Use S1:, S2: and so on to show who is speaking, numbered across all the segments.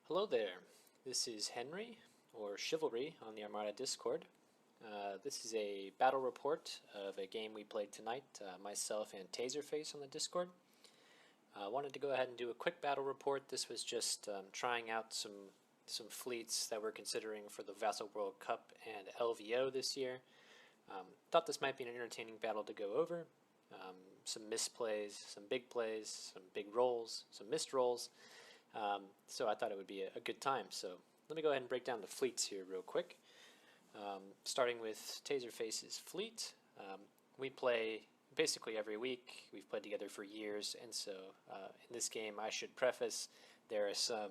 S1: Hello there, this is Henry, or Shyvalry, on the Armada Discord. This is a battle report of a game we played tonight, myself and Taserface on the Discord. I wanted to go ahead and do a quick battle report. This was just trying out some fleets that we're considering for the Vassal World Cup and LVO this year. Thought this might be an entertaining battle to go over. Some misplays, some big plays, some big rolls, some missed rolls. So I thought it would be a good time. So let me go ahead and break down the fleets here real quick. Starting with Taserface's fleet. We play basically every week. We've played together for years, and so in this game I should preface there are some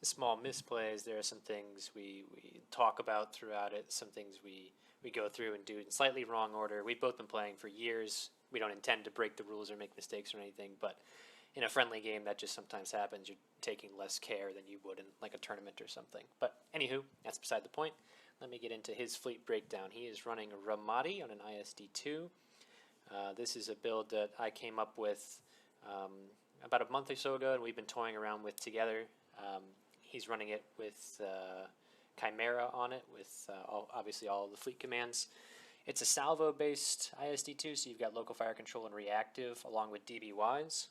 S1: small misplays. There are some things we talk about throughout it, some things we go through and do in slightly wrong order. We've both been playing for years. We don't intend to break the rules or make mistakes or anything, but in a friendly game that just sometimes happens. You're taking less care than you would in like a tournament or something. But anywho, that's beside the point. Let me get into his fleet breakdown. He is running Romodi on an ISD2. This is a build that I came up with about a month or so ago, and we've been toying around with together. He's running it with Chimera on it, with obviously all of the fleet commands. It's a Salvo-based ISD2, so you've got local fire control and reactive, along with DBYs.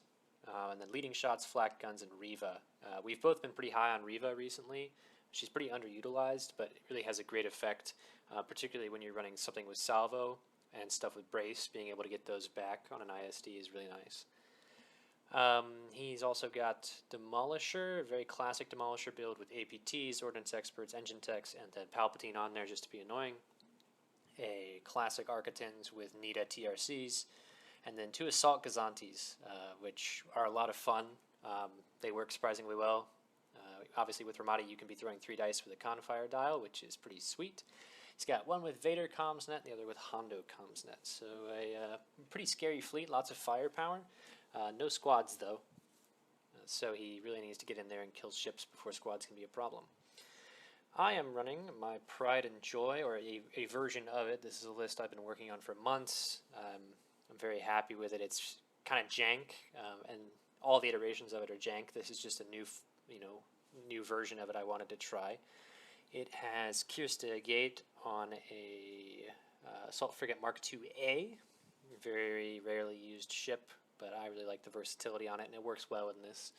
S1: And then leading shots, flak guns, and Riva. We've both been pretty high on Riva recently. She's pretty underutilized, but it really has a great effect, particularly when you're running something with Salvo and stuff with Brace. Being able to get those back on an ISD is really nice. He's also got Demolisher, a very classic Demolisher build with APTs, Ordnance Experts, Engine Techs, and then Palpatine on there just to be annoying. A classic Arcatins with Nita TRCs. And then two Assault Gazantes, which are a lot of fun. They work surprisingly well. Obviously with Romodi you can be throwing 3 dice with a Confire dial, which is pretty sweet. He's got one with Vader Commsnet and the other with Hondo Commsnet. So a pretty scary fleet, lots of firepower. No squads though. So he really needs to get in there and kill ships before squads can be a problem. I am running my Pride and Joy, or a version of it. This is a list I've been working on for months. I'm very happy with it. It's kind of jank, and all the iterations of it are jank. This is just a new version of it I wanted to try. It has Kirsta Agate on a Assault Frigate Mark IIA, very rarely used ship, but I really like the versatility on it, and it works well in this.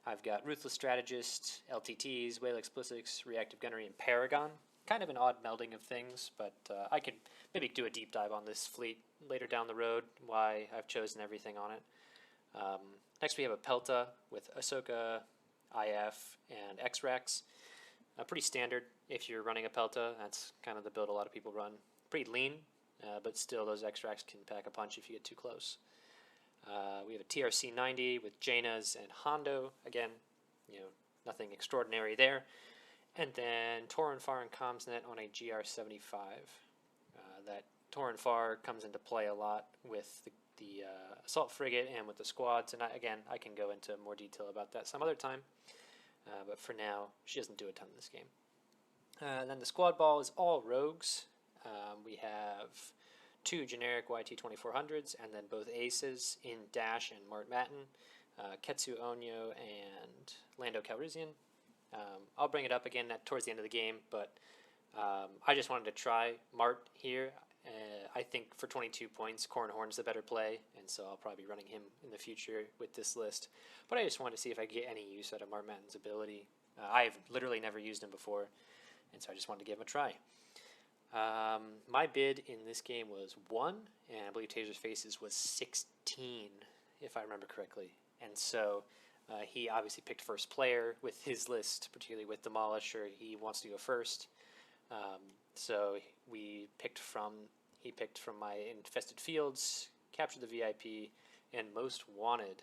S1: I've got Ruthless Strategist, LTTs, Whale Explosives, Reactive Gunnery, and Paragon. Kind of an odd melding of things, but I could maybe do a deep dive on this fleet later down the road, why I've chosen everything on it. Next we have a Pelta with Ahsoka, IF, and X-Rax. Pretty standard if you're running a Pelta. That's kind of the build a lot of people run. Pretty lean, but still those X-Rax can pack a punch if you get too close. We have a TRC 90 with Jaina's and Hondo. Again, nothing extraordinary there. And then Torin Far and Commsnet on a GR75. That Torin Far comes into play a lot with the Assault Frigate and with the squads. And I can go into more detail about that some other time. But for now, she doesn't do a ton in this game. And then the squad ball is all rogues. We have 2 generic YT-2400s, and then both aces in Dash and Mart Matin, Ketsu Onyo and Lando Calrissian. I'll bring it up again towards the end of the game, but I just wanted to try Mart here. I think for 22 points, Corn Horn's the better play, and so I'll probably be running him in the future with this list. But I just wanted to see if I could get any use out of Mart Matin's ability. I've literally never used him before, and so I just wanted to give him a try. My bid in this game was 1, and I believe Taserface's was 16, if I remember correctly. And so he obviously picked first player with his list, particularly with Demolisher. He wants to go first. So he picked from my Infested Fields, Capture the VIP, and Most Wanted.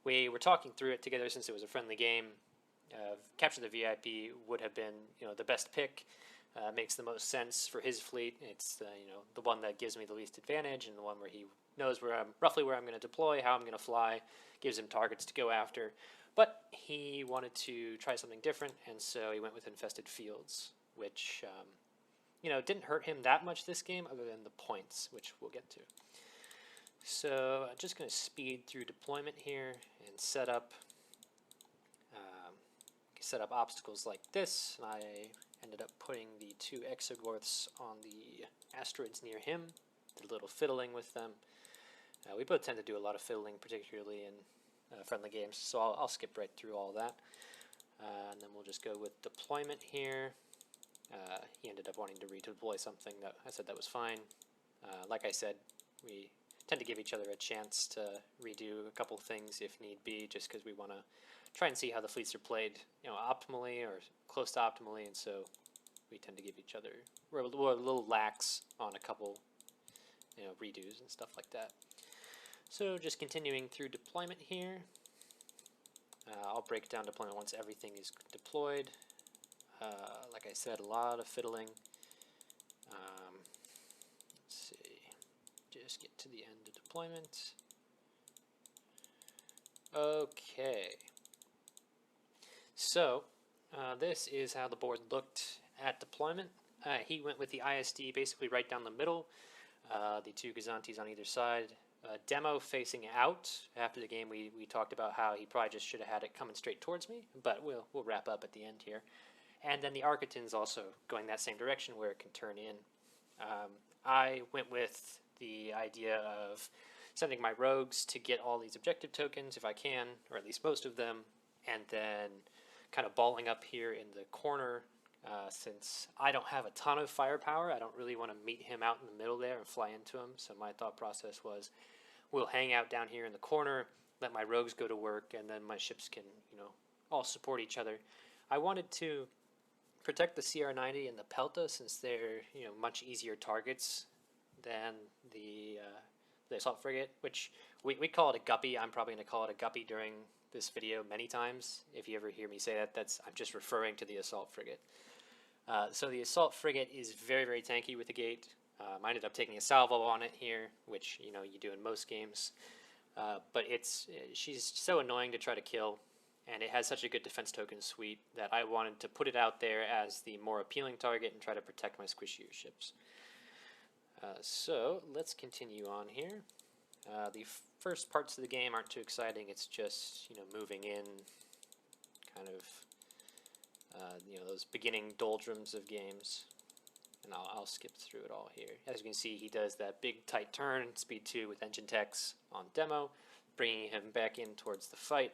S1: We were talking through it together since it was a friendly game. Capture the VIP would have been the best pick. Makes the most sense for his fleet. It's the one that gives me the least advantage, and the one where he knows roughly where I'm going to deploy, how I'm going to fly, gives him targets to go after. But he wanted to try something different, and so he went with Infested Fields, which didn't hurt him that much this game, other than the points, which we'll get to. So I'm just going to speed through deployment here and set up. set up obstacles like this, and I ended up putting the 2 Exogorths on the asteroids near him, did a little fiddling with them. We both tend to do a lot of fiddling, particularly in friendly games, so I'll skip right through all that. And then we'll just go with deployment here. He ended up wanting to redeploy something that I said that was fine. Like I said, we tend to give each other a chance to redo a couple things if need be, just because we want to try and see how the fleets are played, optimally or close to optimally, and so we tend to give each other, we're a little lax on a couple, redos and stuff like that. So just continuing through deployment here. I'll break down deployment once everything is deployed. Like I said, a lot of fiddling. Let's see, just get to the end of deployment. Okay. So, this is how the board looked at deployment. He went with the ISD basically right down the middle, the 2 Gazantes on either side. Demo facing out. After the game, we talked about how he probably just should have had it coming straight towards me, but we'll wrap up at the end here. And then the Arcatins also going that same direction where it can turn in. I went with the idea of sending my rogues to get all these objective tokens if I can, or at least most of them, and then kind of balling up here in the corner. Since I don't have a ton of firepower, I don't really want to meet him out in the middle there and fly into him, so my thought process was we'll hang out down here in the corner, let my rogues go to work, and then my ships can, all support each other. I wanted to protect the CR-90 and the Pelta since they're, much easier targets than the assault frigate, which we call it a guppy. I'm probably going to call it a guppy during this video many times. If you ever hear me say that, I'm just referring to the assault frigate. So the assault frigate is very, very tanky with the gate. I ended up taking a salvo on it here, which you do in most games. But she's so annoying to try to kill, and it has such a good defense token suite that I wanted to put it out there as the more appealing target and try to protect my squishier ships. So let's continue on here. The first parts of the game aren't too exciting. It's just moving in, kind of those beginning doldrums of games. And I'll skip through it all here. As you can see, he does that big tight turn, speed 2 with engine techs on demo, bringing him back in towards the fight.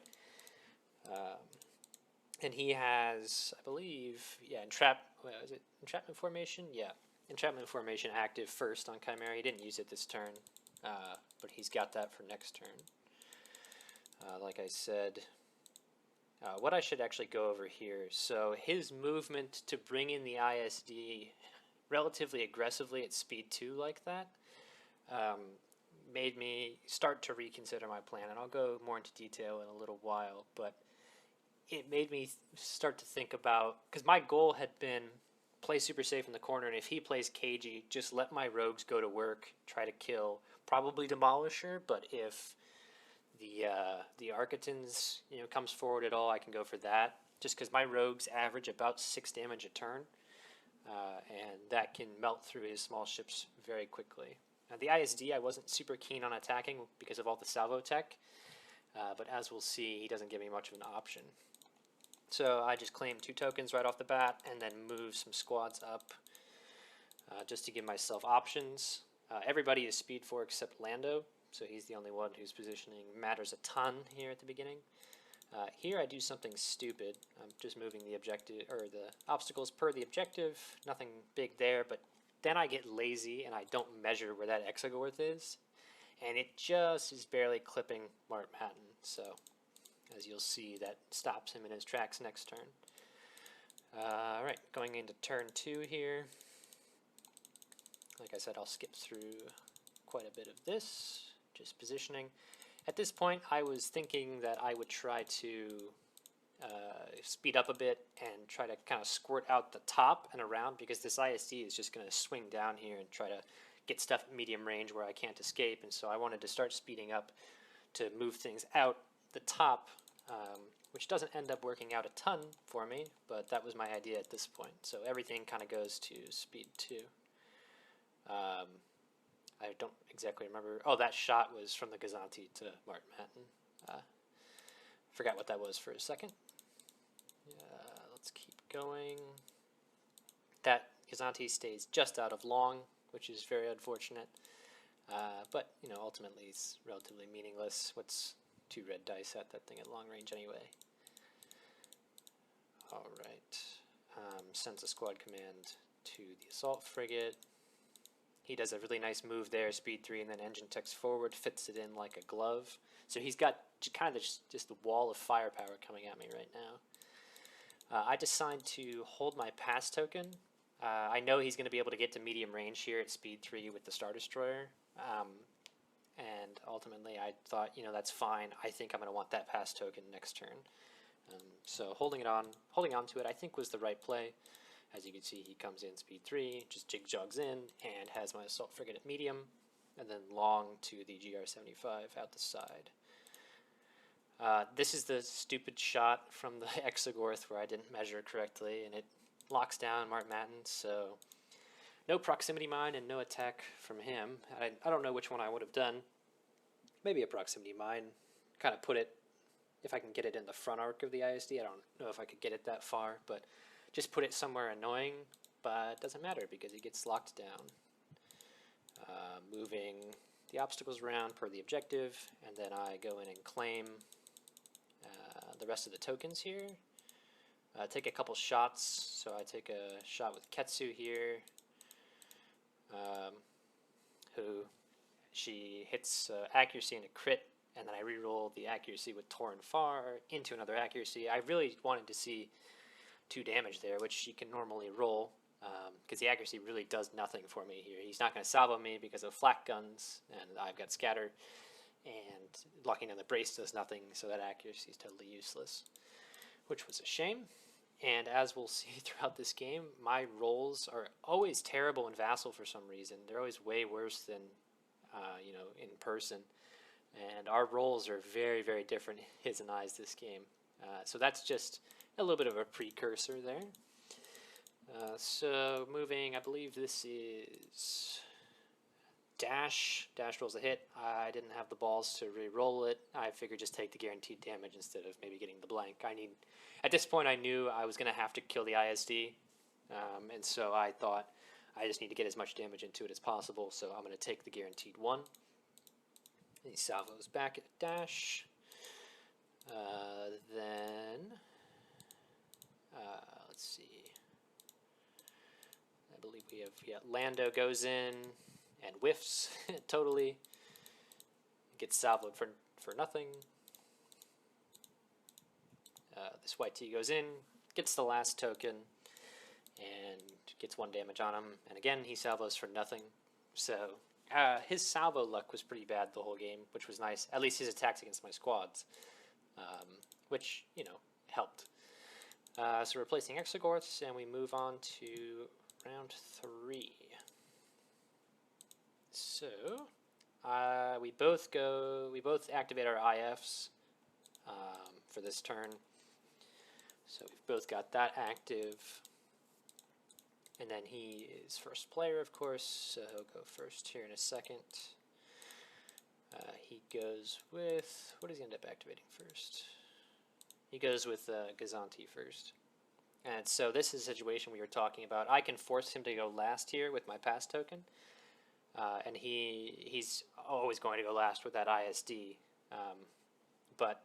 S1: And he has, I believe, entrapment formation? Yeah, entrapment formation active first on Chimera. He didn't use it this turn, but he's got that for next turn. Like I said, what I should actually go over here. So his movement to bring in the ISD relatively aggressively at speed 2 like that made me start to reconsider my plan, and I'll go more into detail in a little while, but it made me start to think about, because my goal had been play super safe in the corner, and if he plays cagey, just let my rogues go to work, try to kill, probably demolish her, but if the Arcatins comes forward at all, I can go for that, just because my rogues average about 6 damage a turn, and that can melt through his small ships very quickly. Now, the ISD I wasn't super keen on attacking because of all the Salvo Attack, but as we'll see, he doesn't give me much of an option. So I just claim 2 tokens right off the bat and then move some squads up just to give myself options. Everybody is speed 4 except Lando, so he's the only one whose positioning matters a ton here at the beginning. Here I do something stupid. I'm just moving the objective, or the obstacles per the objective. Nothing big there, but then I get lazy and I don't measure where that Exogorth is, and it just is barely clipping Mart Patton. So, as you'll see, that stops him in his tracks next turn. Alright, going into turn 2 here. Like I said, I'll skip through quite a bit of this, just positioning. At this point, I was thinking that I would try to speed up a bit and try to kind of squirt out the top and around, because this ISD is just going to swing down here and try to get stuff at medium range where I can't escape, and so I wanted to start speeding up to move things out the top, which doesn't end up working out a ton for me, but that was my idea at this point. So everything kind of goes to speed 2. I don't exactly remember. Oh, that shot was from the Gazanti to Mart Patton. Forgot what that was for a second. going. That Agate stays just out of long, which is very unfortunate. But, you know, ultimately it's relatively meaningless. What's 2 red dice at that thing at long range anyway? Alright. Sends a squad command to the assault frigate. He does a really nice move there, speed 3, and then engine techs forward, fits it in like a glove. So he's got kind of just the wall of firepower coming at me right now. I decide to hold my pass token. I know he's going to be able to get to medium range here at speed 3 with the Star Destroyer. And ultimately I thought, you know, that's fine. I think I'm going to want that pass token next turn. So holding on to it, I think was the right play. As you can see, he comes in speed 3, just jig-jogs in, and has my assault frigate at medium, and then long to the GR-75 out the side. This is the stupid shot from the Exogorth where I didn't measure correctly, and it locks down Mark Matten, so no proximity mine and no attack from him. I don't know which one I would have done. Maybe a proximity mine, kind of put it, if I can get it in the front arc of the ISD. I don't know if I could get it that far, but just put it somewhere annoying, but it doesn't matter because it gets locked down. Moving the obstacles around per the objective, and then I go in and claim the rest of the tokens here. Take a couple shots, so I take a shot with Ketsu here, who she hits accuracy and a crit, and then I reroll the accuracy with Torn Far into another accuracy. I really wanted to see 2 damage there, which she can normally roll, because the accuracy really does nothing for me here. He's not going to salvo me because of flak guns, and I've got scatter, and locking down the brace does nothing, so that accuracy is totally useless, which was a shame. And as we'll see throughout this game, my rolls are always terrible in Vassal for some reason. They're always way worse than, you know, in person. And our rolls are very, very different, his and I's, this game. So that's just a little bit of a precursor there. So moving, I believe this is Dash. Dash rolls a hit. I didn't have the balls to re-roll it. I figured just take the guaranteed damage instead of maybe getting the blank. At this point I knew I was going to have to kill the ISD, and so I thought I just need to get as much damage into it as possible, so I'm going to take the guaranteed 1. He salvos back at Dash. Then, let's see. I believe we have Lando goes in and whiffs totally. Gets salvoed for nothing. This white T goes in, gets the last token, and gets 1 damage on him. And again, he salvos for nothing. So his salvo luck was pretty bad the whole game, which was nice. At least his attacks against my squads, which, you know, helped. So replacing Exogorths, and we move on to round 3. So we both activate our IFs for this turn. So we've both got that active. And then he is first player, of course, so he'll go first here in a second. He goes with, what does he end up activating first? He goes with Gazanti first. And so this is a situation we were talking about. I can force him to go last here with my pass token. And he's always going to go last with that ISD. But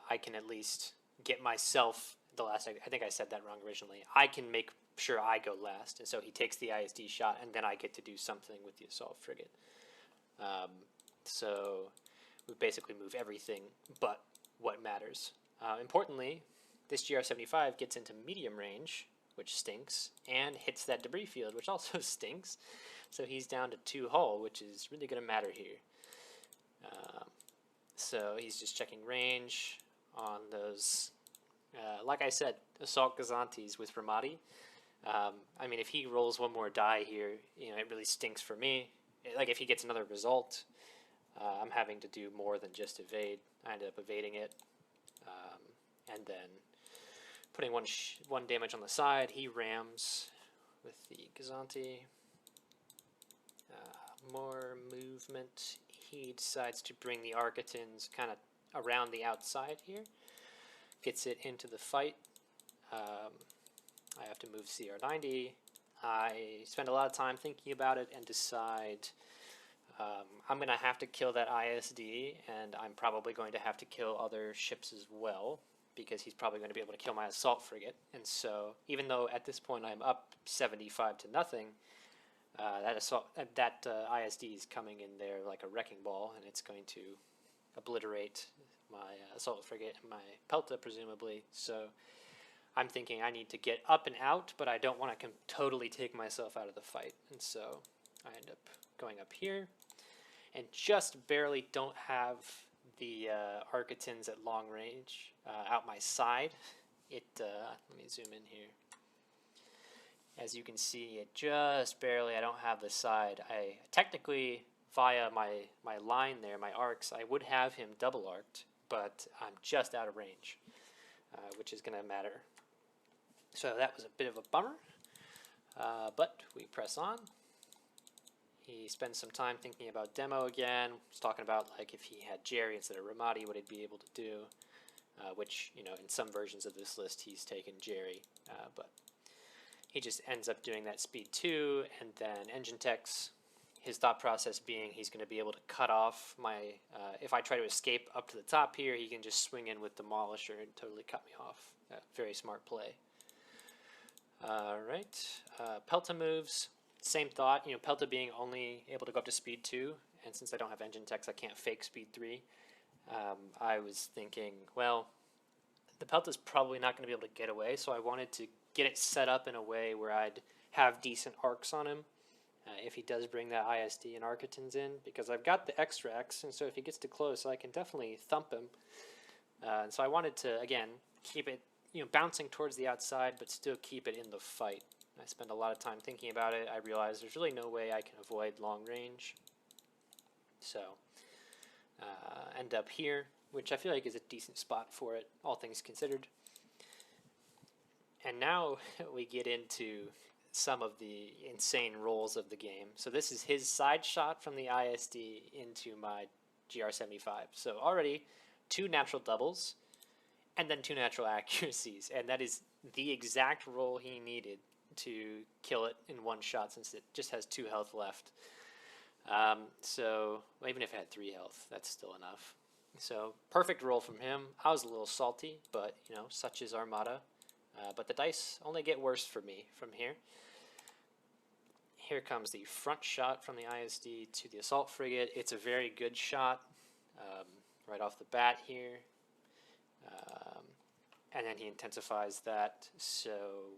S1: I can at least get myself the last, I think I said that wrong originally. I can make sure I go last, and so he takes the ISD shot, and then I get to do something with the assault frigate. So we basically move everything but what matters. Importantly, this GR-75 gets into medium range, which stinks, and hits that debris field, which also stinks. So he's down to 2 hull, which is really going to matter here. So he's just checking range on those, like I said, assault Gazantis with Romodi. I mean, if he rolls 1 more die here, you know, it really stinks for me. Like, if he gets another result, I'm having to do more than just evade. I ended up evading it, and then putting one damage on the side. He rams with the Gazanti. More movement. He decides to bring the Arcatins kind of around the outside here. Gets it into the fight. I have to move CR90. I spend a lot of time thinking about it and decide I'm going to have to kill that ISD, and I'm probably going to have to kill other ships as well, because he's probably going to be able to kill my assault frigate. And so, even though at this point I'm up 75 to nothing, that ISD is coming in there like a wrecking ball, and it's going to obliterate my assault frigate and my Pelta, presumably. So I'm thinking I need to get up and out, but I don't want to totally take myself out of the fight. And so I end up going up here, and just barely don't have the Arcatins at long range out my side. Let me zoom in here. As you can see, it just barely, I don't have the side. I technically, via my line there, my arcs, I would have him double arced, but I'm just out of range, which is going to matter. So that was a bit of a bummer, but we press on. He spends some time thinking about demo again. He's talking about like if he had Jerry instead of Romodi, what he'd be able to do, which, you know, in some versions of this list he's taken Jerry, but he just ends up doing that speed 2, and then engine techs. His thought process being he's going to be able to cut off my, if I try to escape up to the top here, he can just swing in with Demolisher and totally cut me off. Very smart play. Alright, Pelta moves, same thought, you know, Pelta being only able to go up to speed 2, and since I don't have engine techs, I can't fake speed 3. I was thinking, well, the Pelta's probably not going to be able to get away, so I wanted to get it set up in a way where I'd have decent arcs on him if he does bring that ISD and Arcatins in, because I've got the extracts, and so if he gets too close, I can definitely thump him. And so I wanted to, again, keep it, you know, bouncing towards the outside, but still keep it in the fight. I spent a lot of time thinking about it. I realized there's really no way I can avoid long range. So, end up here, which I feel like is a decent spot for it, all things considered. And now we get into some of the insane rolls of the game. So this is his side shot from the ISD into my GR75. So already 2 natural doubles, and then 2 natural accuracies, and that is the exact roll he needed to kill it in one shot, since it just has 2 health left. So well, even if it had 3 health, that's still enough. So perfect roll from him. I was a little salty, but you know, such is Armada. But the dice only get worse for me from here. Here comes the front shot from the ISD to the assault frigate. It's a very good shot right off the bat here. And then he intensifies that, so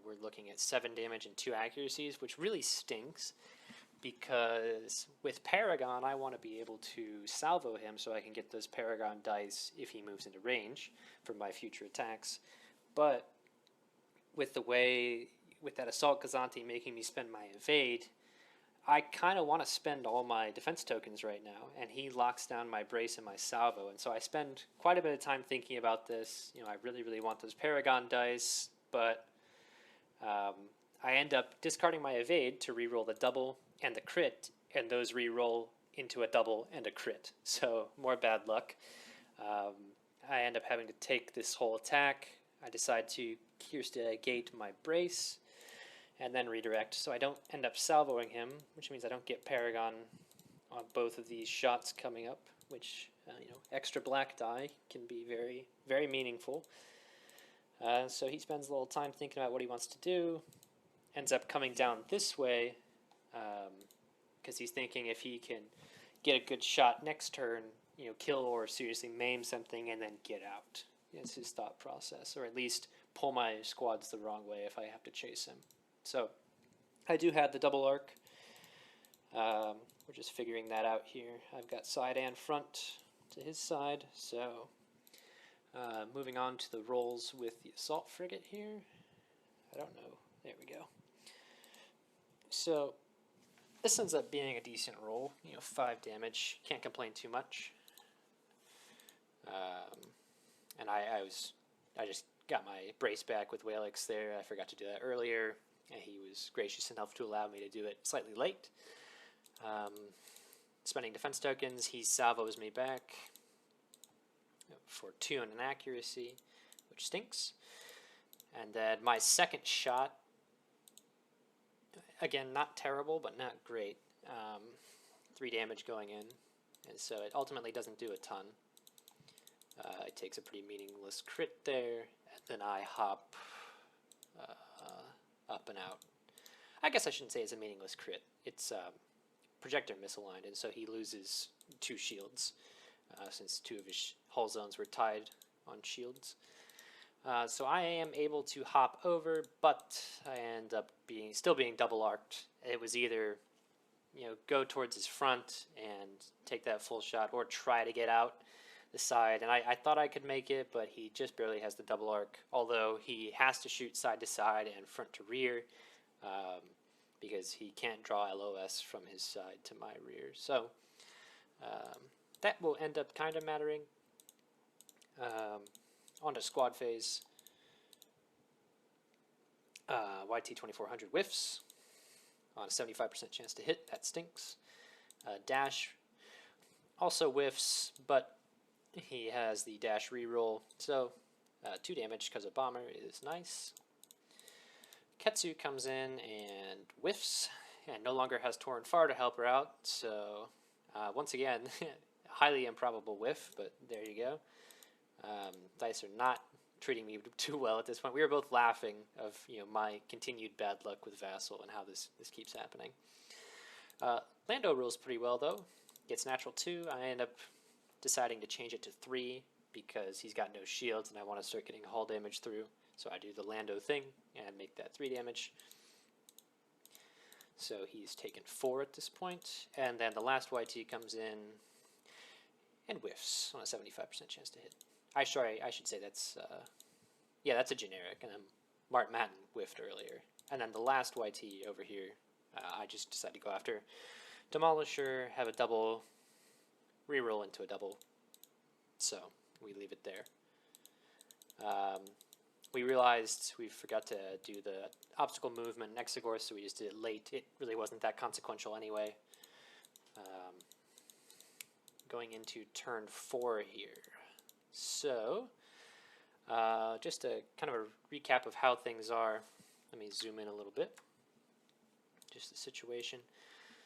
S1: we're looking at 7 damage and 2 accuracies, which really stinks, because with Paragon, I want to be able to salvo him so I can get those Paragon dice if he moves into range for my future attacks. But with the way, with that Assault Gazanti making me spend my evade, I kind of want to spend all my defense tokens right now, and he locks down my brace and my salvo, and so I spend quite a bit of time thinking about this. You know, I really, really want those Paragon dice, but I end up discarding my evade to reroll the double and the crit, and those reroll into a double and a crit, so more bad luck. I end up having to take this whole attack. I decide to Agate my brace, and then redirect, so I don't end up salvoing him, which means I don't get Paragon on both of these shots coming up, which, you know, extra black die can be very, very meaningful. So he spends a little time thinking about what he wants to do, ends up coming down this way, because he's thinking if he can get a good shot next turn, you know, kill or seriously maim something and then get out. It's his thought process, or at least pull my squads the wrong way if I have to chase him. So I do have the double arc. We're just figuring that out here. I've got side and front to his side. So moving on to the rolls with the assault frigate here. I don't know. There we go. So this ends up being a decent roll. You know, 5 damage. Can't complain too much. And I just got my brace back with Whalix there. I forgot to do that earlier. And he was gracious enough to allow me to do it slightly late. Spending defense tokens, he salvos me back for 2 and an accuracy, which stinks. And then my second shot, again, not terrible, but not great. 3 damage going in, and so it ultimately doesn't do a ton. It takes a pretty meaningless crit there, and then I hop up and out. I guess I shouldn't say it's a meaningless crit. It's projector misaligned, and so he loses 2 shields, since 2 of his hull zones were tied on shields. So I am able to hop over, but I end up still being double arced. It was either, go towards his front and take that full shot, or try to get out the side. And I thought I could make it, but he just barely has the double arc, although he has to shoot side to side and front to rear, because he can't draw LOS from his side to my rear. So that will end up kind of mattering. On to squad phase. YT 2400 whiffs on a 75% chance to hit. That stinks. Dash also whiffs, but he has the dash reroll, so 2 damage because of bomber is nice. Ketsu comes in and whiffs, and no longer has Torn Far to help her out, so once again, highly improbable whiff, but there you go. Dice are not treating me too well at this point. We were both laughing of my continued bad luck with Vassal and how this keeps happening. Lando rolls pretty well though. Gets natural 2. I end up deciding to change it to 3 because he's got no shields and I want to start getting hull damage through. So I do the Lando thing and make that 3 damage. So he's taken 4 at this point, and then the last YT comes in and whiffs on a 75% chance to hit. I should say that's that's a generic, and then Mart Matten whiffed earlier. And then the last YT over here, I just decided to go after Demolisher, have a double, reroll into a double, so we leave it there. We realized we forgot to do the obstacle movement in Exegor, so we just did it late. It really wasn't that consequential anyway. Going into turn 4 here. So, just a kind of a recap of how things are. Let me zoom in a little bit. Just the situation.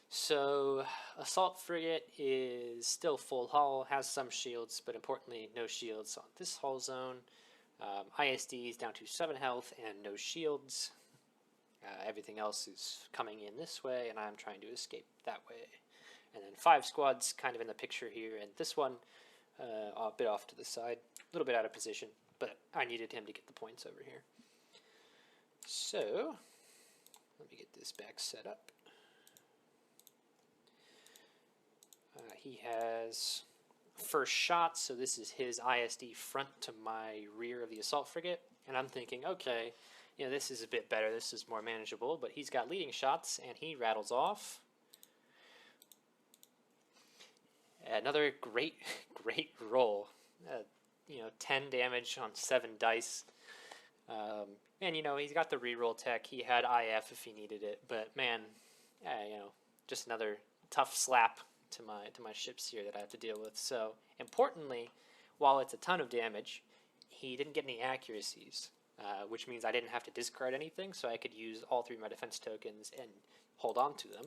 S1: So, Assault Frigate is still full hull, has some shields, but importantly, no shields on this hull zone. ISD is down to 7 health and no shields. Everything else is coming in this way, and I'm trying to escape that way. And then 5 squads kind of in the picture here, and this one a bit off to the side, a little bit out of position, but I needed him to get the points over here. So, let me get this back set up. He has first shot, so this is his ISD front to my rear of the assault frigate, and I'm thinking, okay, this is a bit better, this is more manageable, but he's got leading shots, and he rattles off. Another great roll. 10 damage on 7 dice. And he's got the reroll tech. He had IF if he needed it, but man, just another tough slap to my ships here that I have to deal with. So importantly, while it's a ton of damage, he didn't get any accuracies, which means I didn't have to discard anything, so I could use all 3 of my defense tokens and hold on to them.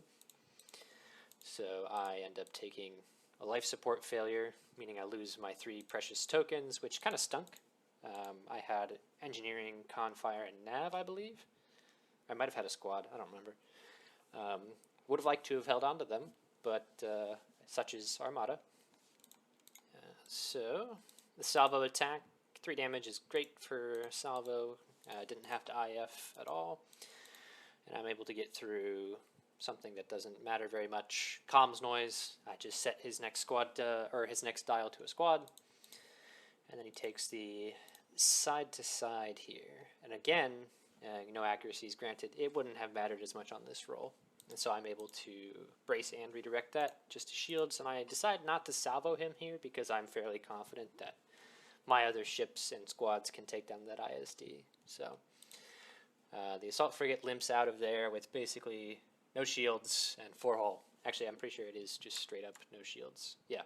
S1: So I end up taking a life support failure, meaning I lose my 3 precious tokens, which kind of stunk. I had engineering, con, fire, and nav, I believe. I might have had a squad, I don't remember. Would have liked to have held on to them, but such is Armada. So, the Salvo Attack, 3 damage is great for Salvo. Didn't have to IF at all. And I'm able to get through something that doesn't matter very much. Comms noise. I just set his next squad or his next dial to a squad, and then he takes the side to side here. And again, no accuracies granted. It wouldn't have mattered as much on this roll, and so I'm able to brace and redirect that just to shields. And I decide not to salvo him here because I'm fairly confident that my other ships and squads can take down that ISD. So the assault frigate limps out of there with basically no shields and 4 hull. Actually, I'm pretty sure it is just straight up no shields. Yeah.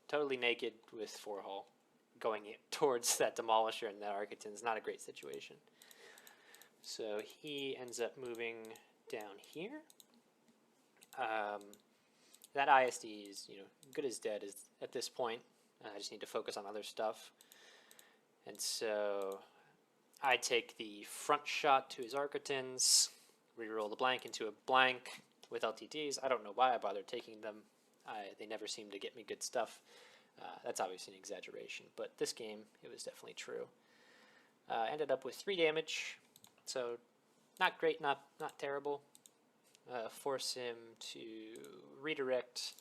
S1: Totally naked with 4 hull. going towards that Demolisher and that Arcaton is not a great situation. So he ends up moving down here. That ISD is, good as dead at this point. I just need to focus on other stuff. And so I take the front shot to his Arcatons, reroll the blank into a blank with LTDs. I don't know why I bothered taking them. They never seem to get me good stuff. That's obviously an exaggeration, but this game, it was definitely true. Ended up with 3 damage, so not great, not terrible. Force him to redirect.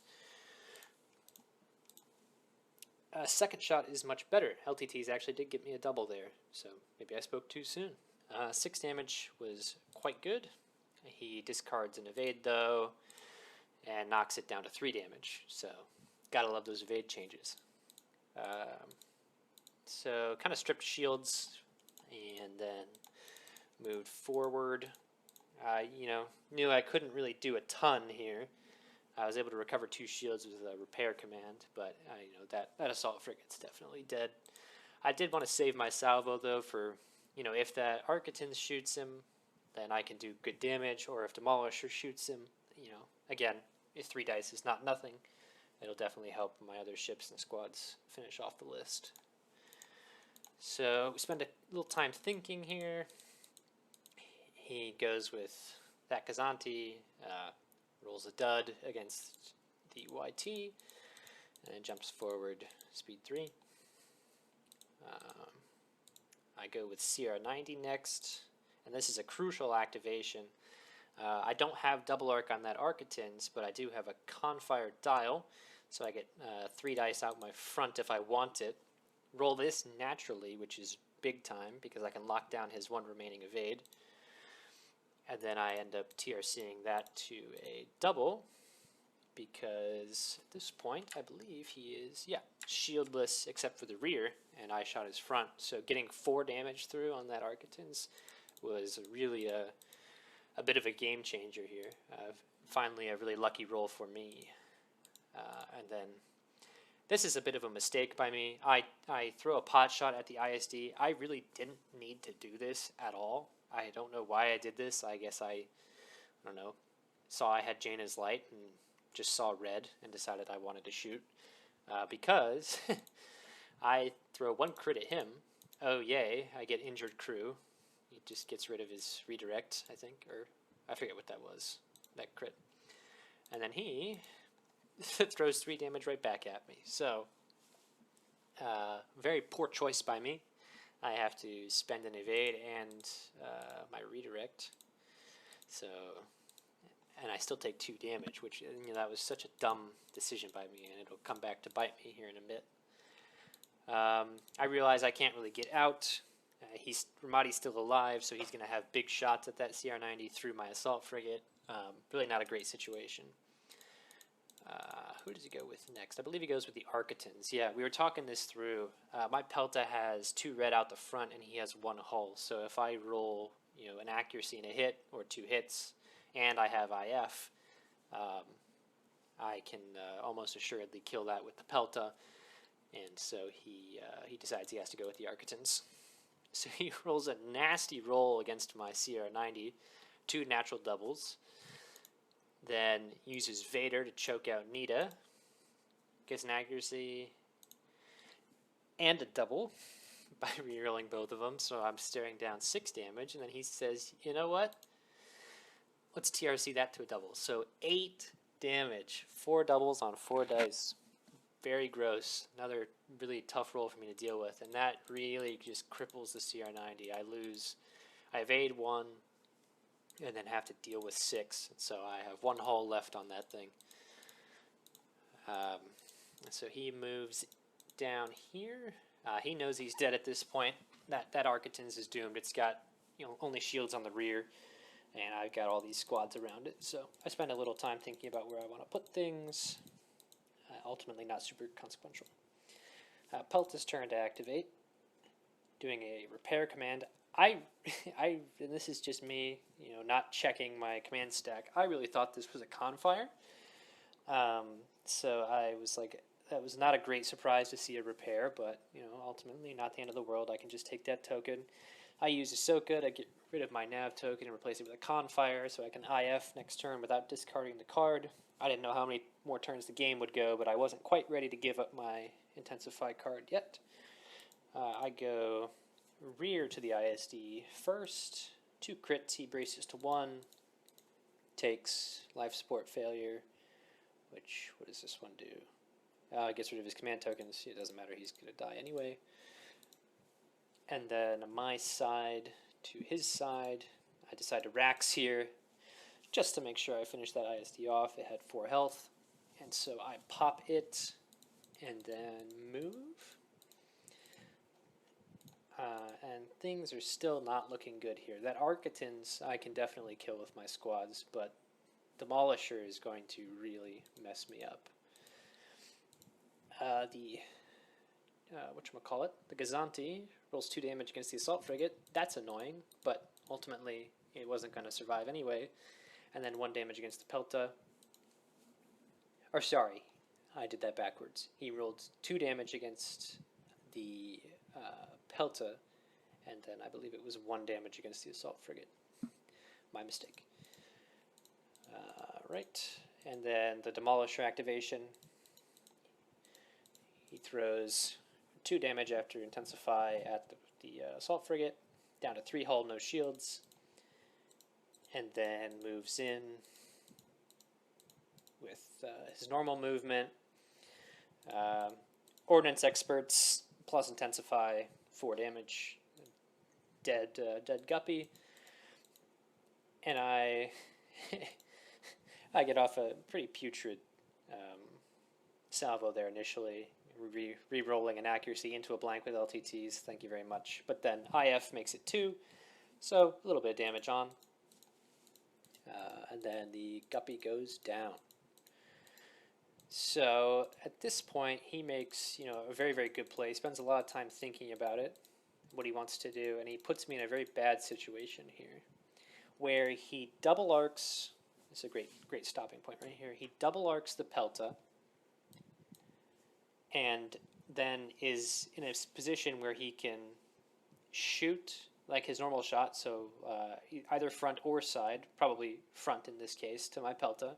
S1: Second shot is much better. LTTs actually did get me a double there, so maybe I spoke too soon. 6 damage was quite good. He discards an evade though, and knocks it down to 3 damage, so gotta love those evade changes. So kind of stripped shields, and then moved forward. Knew I couldn't really do a ton here. I was able to recover 2 shields with a repair command, but that assault frigate's definitely dead. I did want to save my salvo though for, if that Arcaton shoots him, then I can do good damage, or if Demolisher shoots him, again, if 3 dice is not nothing, it'll definitely help my other ships and squads finish off the list. So we spend a little time thinking here. He goes with that Kazanti, rolls a dud against the YT, and jumps forward speed 3. I go with CR90 next, and this is a crucial activation. I don't have double arc on that Arcatons, but I do have a Confire dial, so I get 3 dice out my front if I want it. Roll this naturally, which is big time, because I can lock down his 1 remaining evade. And then I end up TRCing that to a double, because at this point, I believe he is, shieldless except for the rear, and I shot his front. So getting 4 damage through on that Arcatons was really a bit of a game changer here. Finally, a really lucky roll for me. And then this is a bit of a mistake by me. I throw a pot shot at the ISD. I really didn't need to do this at all. I don't know why I did this. I guess I don't know, saw I had Jaina's light and just saw red and decided I wanted to shoot. Because I throw 1 crit at him. Oh yay, I get injured crew. He just gets rid of his redirect, I think, or I forget what that was, that crit. And then he throws 3 damage right back at me. So, very poor choice by me. I have to spend an evade and my redirect. So, and I still take 2 damage, which that was such a dumb decision by me, and it'll come back to bite me here in a bit. I realize I can't really get out. Romodi's still alive, so he's going to have big shots at that CR90 through my assault frigate. Really not a great situation. Who does he go with next? I believe he goes with the Arcatons. Yeah, we were talking this through. My Pelta has 2 red out the front, and he has 1 hull. So if I roll, an accuracy and a hit, or 2 hits, and I have IF, I can almost assuredly kill that with the Pelta. And so he decides he has to go with the Arcatons. So he rolls a nasty roll against my CR90, 2 natural doubles. Then uses Vader to choke out Nita. Gets an accuracy and a double by rerolling both of them. So I'm staring down 6 damage. And then he says, you know what? Let's TRC that to a double. So 8 damage. 4 doubles on 4 dice. Very gross. Another really tough roll for me to deal with. And that really just cripples the CR90. I evade 1. And then have to deal with 6. So I have 1 hull left on that thing. So he moves down here. He knows he's dead at this point. That Arcatons is doomed. It's got only shields on the rear, and I've got all these squads around it. So I spend a little time thinking about where I want to put things. Ultimately, not super consequential. Pelta's turn to activate, doing a repair command. And this is just me, not checking my command stack. I really thought this was a Confire. So I was like, that was not a great surprise to see a repair, but ultimately not the end of the world. I can just take that token. I use Ahsoka to get rid of my nav token and replace it with a Confire, so I can IF next turn without discarding the card. I didn't know how many more turns the game would go, but I wasn't quite ready to give up my Intensify card yet. I go rear to the ISD first. 2 crits, he braces to 1. Takes life support failure, which, what does this one do? Gets rid of his command tokens. It doesn't matter, he's going to die anyway. And then my side to his side, I decide to Rax here, just to make sure I finish that ISD off. It had 4 health, and so I pop it, and then move. And things are still not looking good here. That Arcatins I can definitely kill with my squads, but Demolisher is going to really mess me up. Whatchamacallit, the Gazanti rolls 2 damage against the Assault Frigate. That's annoying, but ultimately it wasn't going to survive anyway. And then 1 damage against the Pelta. Or sorry, I did that backwards. He rolled 2 damage against the Pelta, and then I believe it was 1 damage against the Assault Frigate. My mistake. Right, and then the Demolisher activation. He throws 2 damage after Intensify at the Assault Frigate, down to 3 hull, no shields, and then moves in with his normal movement. Ordnance Experts plus Intensify, 4 damage, dead Guppy, and I I get off a pretty putrid salvo there initially, re-rolling an accuracy into a blank with LTTs, thank you very much. But then IF makes it 2, so a little bit of damage on. And then the Guppy goes down. So at this point, he makes a very, very good play. He spends a lot of time thinking about it, what he wants to do, and he puts me in a very bad situation here, where he double arcs. This is a great stopping point right here. He double arcs the Pelta, and then is in a position where he can shoot like his normal shot, so either front or side, probably front in this case, to my Pelta,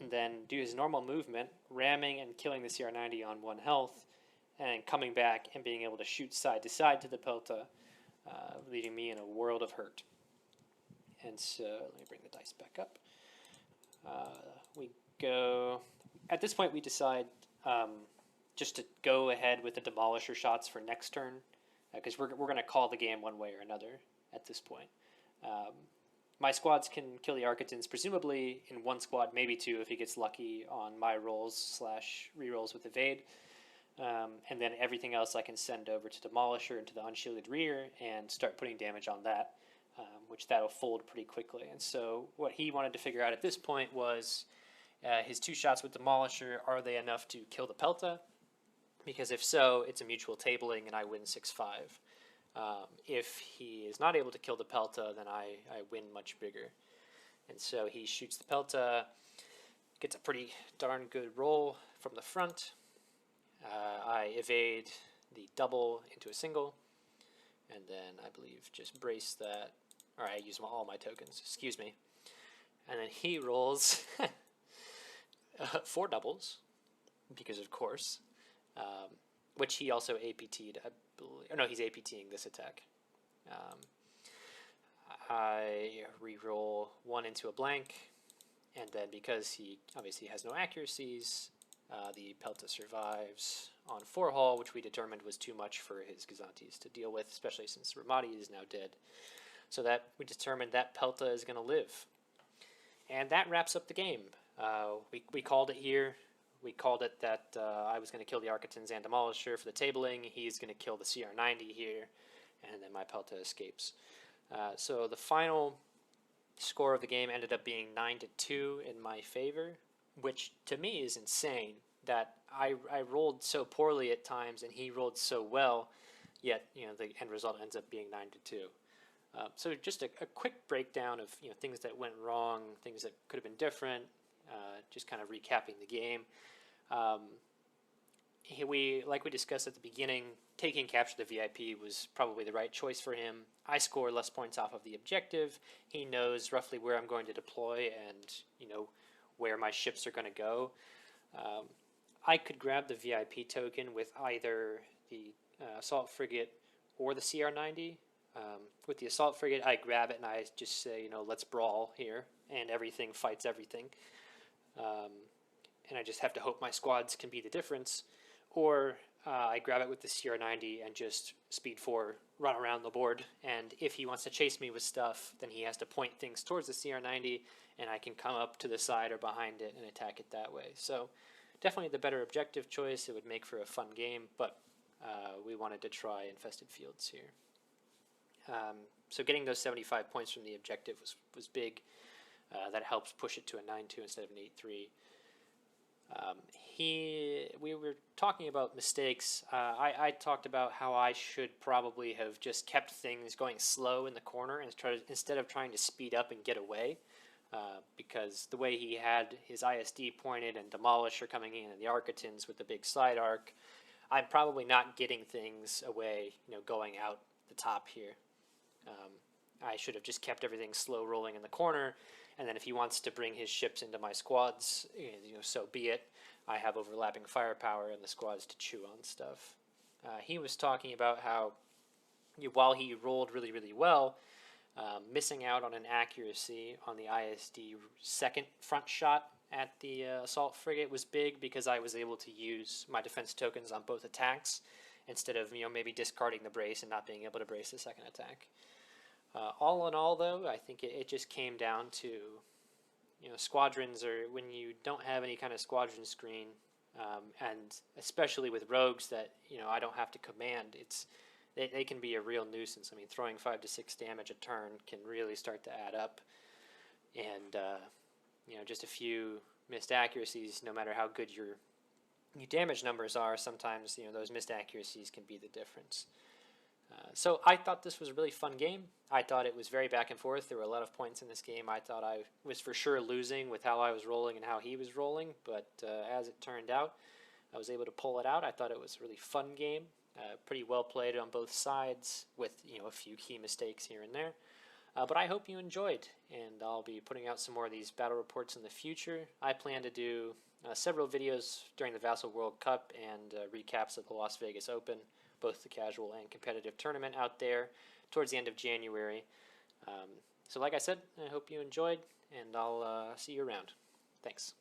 S1: and then do his normal movement, ramming and killing the CR90 on 1 health, and coming back and being able to shoot side to side to the Pelta, leaving me in a world of hurt. And so, let me bring the dice back up. We go, at this point we decide just to go ahead with the Demolisher shots for next turn, because we're going to call the game one way or another at this point. My squads can kill the Arcatins, presumably in 1 squad, maybe 2 if he gets lucky on my rolls / rerolls with Evade. And then everything else I can send over to Demolisher into the Unshielded Rear and start putting damage on that, which that'll fold pretty quickly. And so what he wanted to figure out at this point was his 2 shots with Demolisher, are they enough to kill the Pelta? Because if so, it's a mutual tabling and I win 6-5. If he is not able to kill the Pelta, then I win much bigger. And so he shoots the Pelta, gets a pretty darn good roll from the front. I evade the double into a single, and then I believe just brace that. Or I use all my tokens, excuse me. And then he rolls 4 doubles, because of course, which he also APT'd, I believe. Oh, no, he's APTing this attack. I re-roll 1 into a blank, and then because he obviously has no accuracies, the Pelta survives on 4 hull, which we determined was too much for his Gazantis to deal with, especially since Romodi is now dead. So that we determined that Pelta is going to live. And that wraps up the game. We called it here. We called it that I was going to kill the Arcatins and Demolisher for the tabling. He's going to kill the CR90 here, and then my Pelta escapes. So the final score of the game ended up being 9-2 in my favor, which to me is insane that I rolled so poorly at times and he rolled so well, yet the end result ends up being 9-2. So just a quick breakdown of things that went wrong, things that could have been different, just kind of recapping the game. like we discussed at the beginning, taking capture the VIP was probably the right choice for him. I score less points off of the objective. He knows roughly where I'm going to deploy and where my ships are going to go. I could grab the VIP token with either the assault frigate or the CR-90. With the assault frigate, I grab it and I just say, let's brawl here, and everything fights everything. And I just have to hope my squads can be the difference. Or I grab it with the CR-90 and just speed 4, run around the board. And if he wants to chase me with stuff, then he has to point things towards the CR-90, and I can come up to the side or behind it and attack it that way. So definitely the better objective choice. It would make for a fun game, but we wanted to try infested fields here. So getting those 75 points from the objective was big. That helps push it to a 9-2 instead of an 8-3. We were talking about mistakes. I talked about how I should probably have just kept things going slow in the corner instead of trying to speed up and get away, because the way he had his ISD pointed and Demolisher coming in and the Architans with the big side arc, I'm probably not getting things away, going out the top here. I should have just kept everything slow rolling in the corner, and then if he wants to bring his ships into my squads, so be it. I have overlapping firepower and the squads to chew on stuff. He was talking about how while he rolled really, really well, missing out on an accuracy on the ISD second front shot at the assault frigate was big, because I was able to use my defense tokens on both attacks instead of maybe discarding the brace and not being able to brace the second attack. All in all, though, I think it just came down to squadrons, or when you don't have any kind of squadron screen, and especially with rogues that I don't have to command, they can be a real nuisance. I mean, throwing 5 to 6 damage a turn can really start to add up, and just a few missed accuracies, no matter how good your damage numbers are, sometimes those missed accuracies can be the difference. So I thought this was a really fun game. I thought it was very back and forth. There were a lot of points in this game. I thought I was for sure losing with how I was rolling and how he was rolling, but as it turned out, I was able to pull it out. I thought it was a really fun game, pretty well played on both sides, with a few key mistakes here and there. But I hope you enjoyed, and I'll be putting out some more of these battle reports in the future. I plan to do several videos during the Vassal World Cup and recaps of the Las Vegas Open, both the casual and competitive tournament out there towards the end of January. So like I said, I hope you enjoyed, and I'll see you around. Thanks.